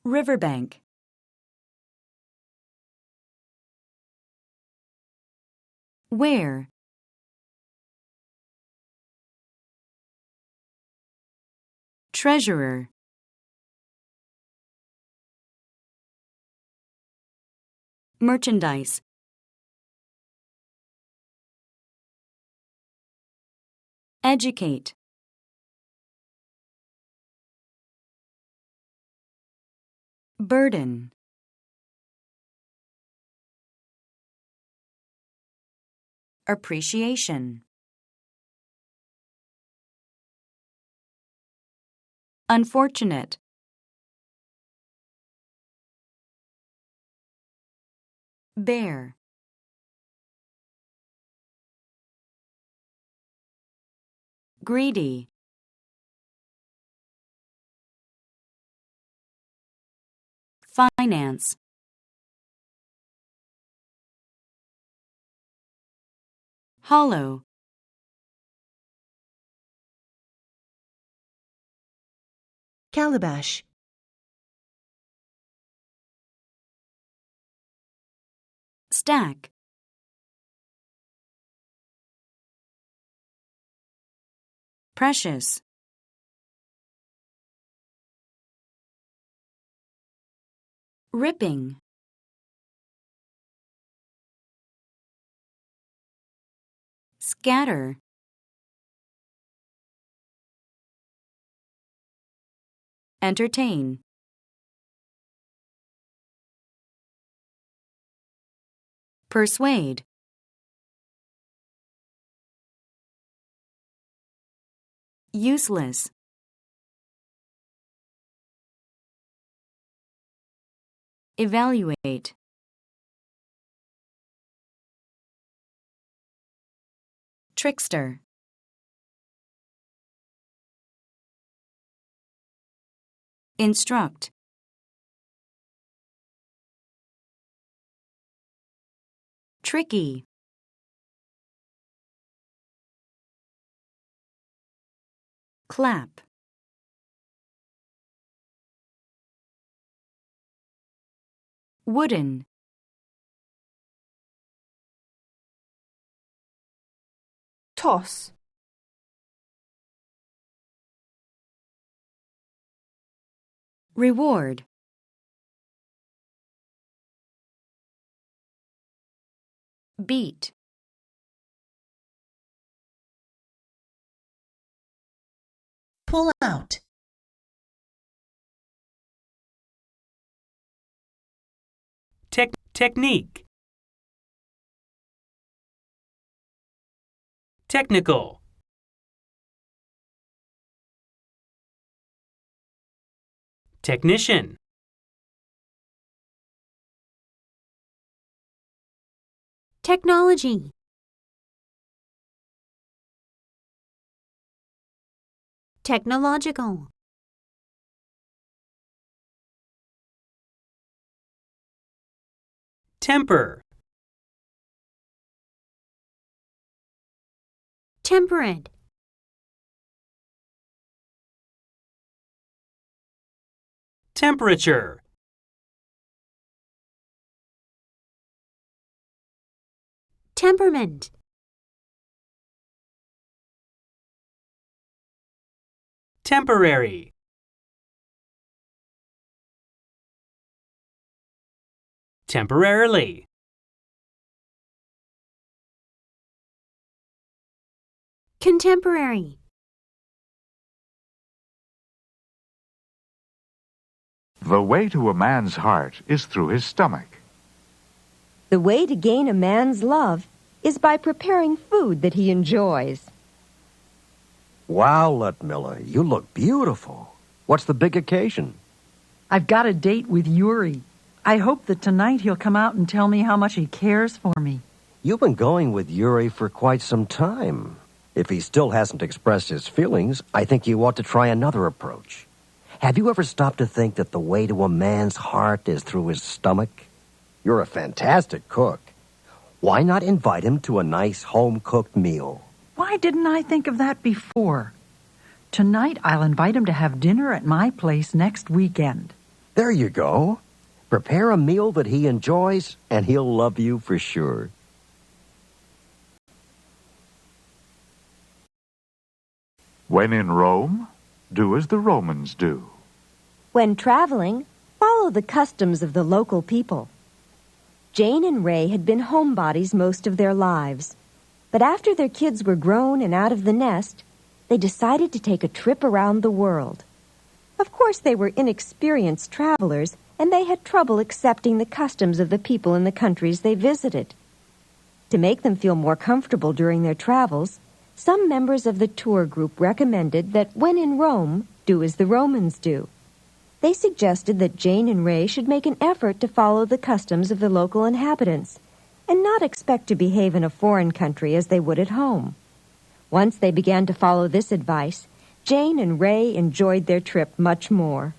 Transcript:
Riverbank. Where? Treasurer. Merchandise. Educate. Burden. Appreciation. Unfortunate. Bear. Greedy. Finance. Hollow. Calabash. Stack. Precious. Ripping. Scatter. Entertain. Persuade. Useless. Evaluate. Trickster. Instruct. Tricky. Clap. Wooden. Toss. Reward. Beat. Pull out. Technique. Technical. Technician. Technology. Technological. Temper. Temperate. Temperature. Temperament. Temporary. Temporarily. Contemporary. The way to a man's heart is through his stomach. The way to gain a man's love is by preparing food that he enjoys. Wow, Ludmilla, you look beautiful. What's the big occasion? I've got a date with Yuri. I hope that tonight he'll come out and tell me how much he cares for me. You've been going with Yuri for quite some time. If he still hasn't expressed his feelings, I think you ought to try another approach. Have you ever stopped to think that the way to a man's heart is through his stomach? You're a fantastic cook. Why not invite him to a nice home-cooked meal? Why didn't I think of that before? Tonight I'll invite him to have dinner at my place next weekend. There you go. Prepare a meal that he enjoys, and he'll love you for sure. When in Rome, do as the Romans do. When traveling, follow the customs of the local people. Jane and Ray had been homebodies most of their lives. But after their kids were grown and out of the nest, they decided to take a trip around the world. Of course, they were inexperienced travelers, and they had trouble accepting the customs of the people in the countries they visited. To make them feel more comfortable during their travels, some members of the tour group recommended that when in Rome, do as the Romans do. They suggested that Jane and Ray should make an effort to follow the customs of the local inhabitants and not expect to behave in a foreign country as they would at home. Once they began to follow this advice, Jane and Ray enjoyed their trip much more.